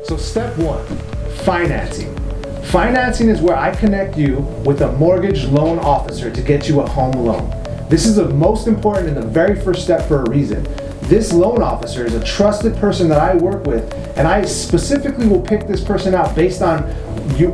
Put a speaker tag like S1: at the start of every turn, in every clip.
S1: So step one, financing. Financing is where I connect you with a mortgage loan officer to get you a home loan. This is the most important and the very first step for a reason. This loan officer is a trusted person that I work with, and I specifically will pick this person out based on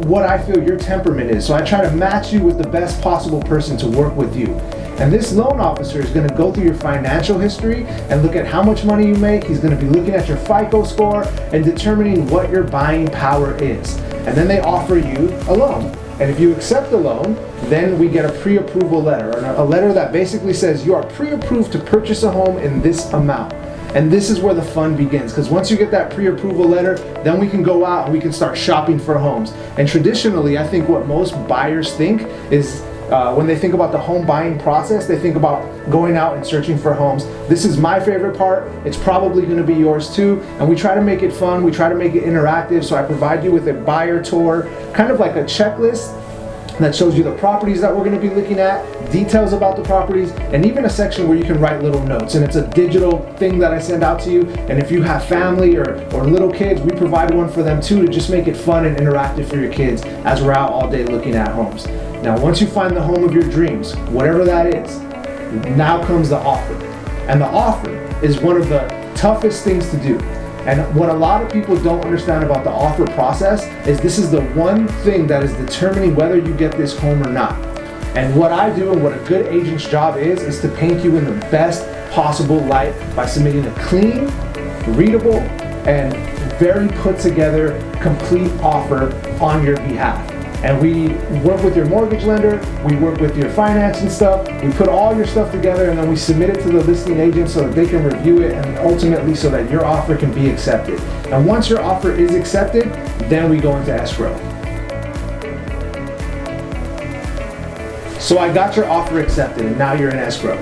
S1: what I feel your temperament is. So I try to match you with the best possible person to work with you. And this loan officer is going to go through your financial history and look at how much money you make. He's going to be looking at your FICO score and determining what your buying power is. And then they offer you a loan. And if you accept the loan, then we get a pre-approval letter, or a letter that basically says you are pre-approved to purchase a home in this amount. And this is where the fun begins, because once you get that pre-approval letter, then we can go out and we can start shopping for homes. And traditionally, I think what most buyers think is when they think about the home buying process, they think about going out and searching for homes. This is my favorite part. It's probably going to be yours too. And we try to make it fun. We try to make it interactive. So I provide you with a buyer tour, kind of like a checklist that shows you the properties that we're going to be looking at, details about the properties, and even a section where you can write little notes. And it's a digital thing that I send out to you. And if you have family or little kids, we provide one for them too, to just make it fun and interactive for your kids as we're out all day looking at homes. Now, once you find the home of your dreams, whatever that is, now comes the offer. And the offer is one of the toughest things to do. And what a lot of people don't understand about the offer process is this is the one thing that is determining whether you get this home or not. And what I do and what a good agent's job is to paint you in the best possible light by submitting a clean, readable, and very put together, complete offer on your behalf. And we work with your mortgage lender, we work with your financing stuff, we put all your stuff together, and then we submit it to the listing agent so that they can review it, and ultimately so that your offer can be accepted. And once your offer is accepted, then we go into escrow. So I got your offer accepted, and now you're in escrow.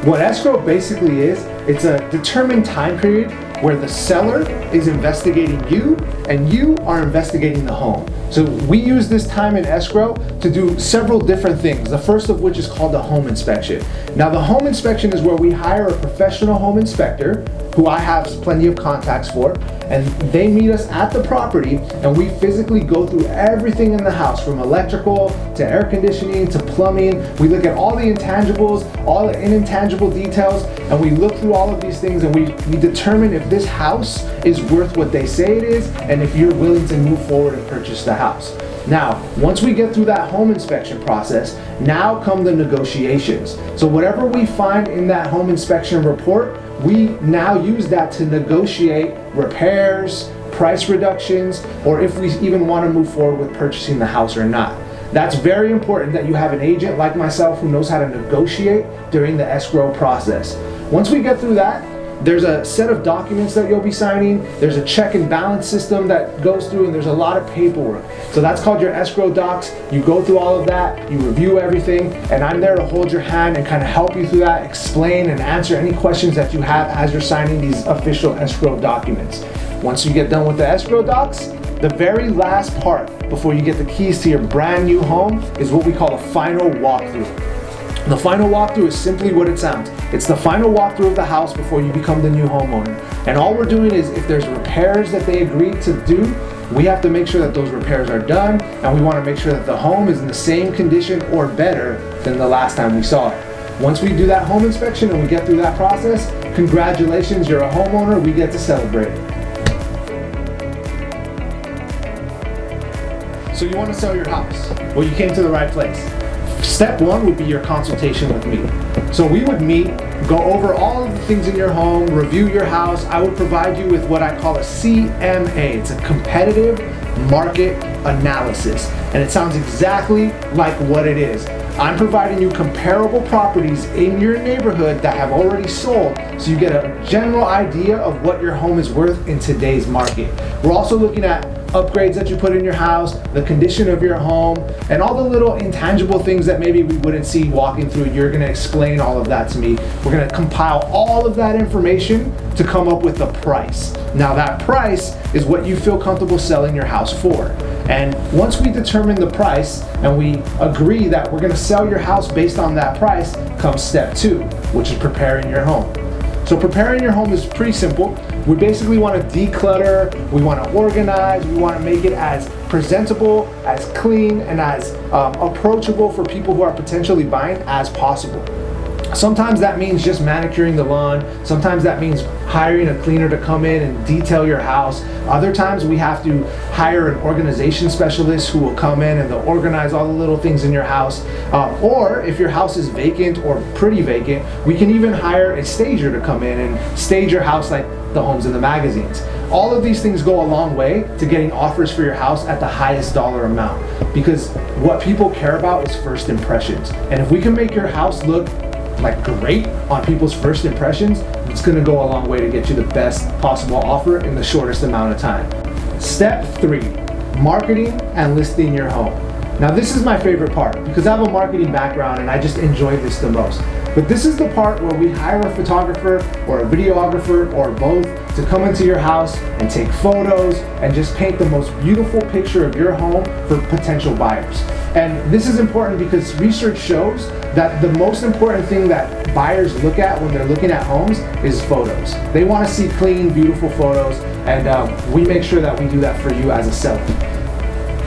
S1: What escrow basically is, it's a determined time period where the seller is investigating you and you are investigating the home. So we use this time in escrow to do several different things. The first of which is called the home inspection. Now the home inspection is where we hire a professional home inspector, who I have plenty of contacts for, and they meet us at the property and we physically go through everything in the house, from electrical to air conditioning to plumbing. We look at all the intangibles, all the intangible details, and we look through all of these things, and we determine if this house is worth what they say it is and if you're willing to move forward and purchase the house. Now, once we get through that home inspection process, now come the negotiations. So whatever we find in that home inspection report, we now use that to negotiate repairs, price reductions, or if we even want to move forward with purchasing the house or not. That's very important that you have an agent like myself who knows how to negotiate during the escrow process. Once we get through that, there's a set of documents that you'll be signing. There's a check and balance system that goes through, and there's a lot of paperwork. So that's called your escrow docs. You go through all of that, you review everything, and I'm there to hold your hand and kind of help you through that, explain and answer any questions that you have as you're signing these official escrow documents. Once you get done with the escrow docs, the very last part before you get the keys to your brand new home is what we call a final walkthrough. The final walkthrough is simply what it sounds. It's the final walkthrough of the house before you become the new homeowner. And all we're doing is, if there's repairs that they agreed to do, we have to make sure that those repairs are done, and we want to make sure that the home is in the same condition or better than the last time we saw it. Once we do that home inspection and we get through that process, congratulations, you're a homeowner, we get to celebrate. So you want to sell your house? Well, you came to the right place. Step one would be your consultation with me. So we would meet, go over all of the things in your home, review your house. I would provide you with what I call a CMA. It's a competitive market analysis. And it sounds exactly like what it is. I'm providing you comparable properties in your neighborhood that have already sold, so you get a general idea of what your home is worth in today's market. We're also looking at upgrades that you put in your house, the condition of your home, and all the little intangible things that maybe we wouldn't see walking through. You're gonna explain all of that to me. We're gonna compile all of that information to come up with a price. Now that price is what you feel comfortable selling your house for. And once we determine the price and we agree that we're gonna sell your house based on that price, comes step two, which is preparing your home. So preparing your home is pretty simple. We basically want to declutter, we want to organize, we want to make it as presentable, as clean, and as approachable for people who are potentially buying as possible. Sometimes that means just manicuring the lawn. Sometimes that means hiring a cleaner to come in and detail your house. Other times we have to hire an organization specialist who will come in and they'll organize all the little things in your house. Or if your house is vacant or pretty vacant, we can even hire a stager to come in and stage your house like the homes in the magazines. All of these things go a long way to getting offers for your house at the highest dollar amount, because what people care about is first impressions. And if we can make your house look like great on people's first impressions, it's gonna go a long way to get you the best possible offer in the shortest amount of time. Step 3, marketing and listing your home. Now this is my favorite part because I have a marketing background and I just enjoy this the most. But this is the part where we hire a photographer or a videographer or both to come into your house and take photos and just paint the most beautiful picture of your home for potential buyers. And this is important because research shows that the most important thing that buyers look at when they're looking at homes is photos. They want to see clean, beautiful photos, and we make sure that we do that for you as a seller.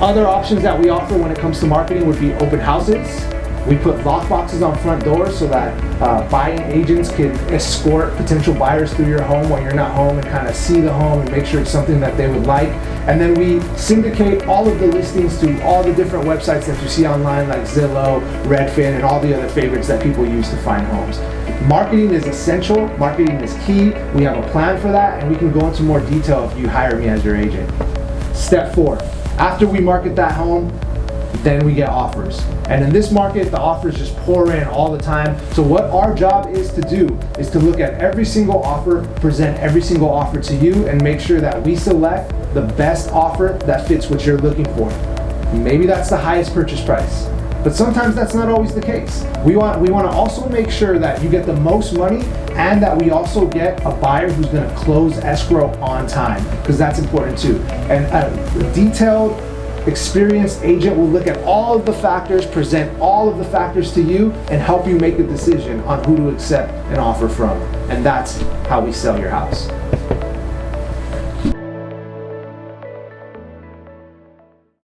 S1: Other options that we offer when it comes to marketing would be open houses. We put lockboxes on front doors so that buying agents can escort potential buyers through your home when you're not home and kind of see the home and make sure it's something that they would like. And then we syndicate all of the listings to all the different websites that you see online like Zillow, Redfin, and all the other favorites that people use to find homes. Marketing is essential, marketing is key. We have a plan for that and we can go into more detail if you hire me as your agent. Step 4, after we market that home, then we get offers. And in this market, the offers just pour in all the time. So what our job is to do is to look at every single offer, present every single offer to you, and make sure that we select the best offer that fits what you're looking for. Maybe that's the highest purchase price, but sometimes that's not always the case. We want to also make sure that you get the most money and that we also get a buyer who's going to close escrow on time, because that's important too. And a detailed, experienced agent will look at all of the factors, present all of the factors to you, and help you make a decision on who to accept an offer from. And that's how we sell your house.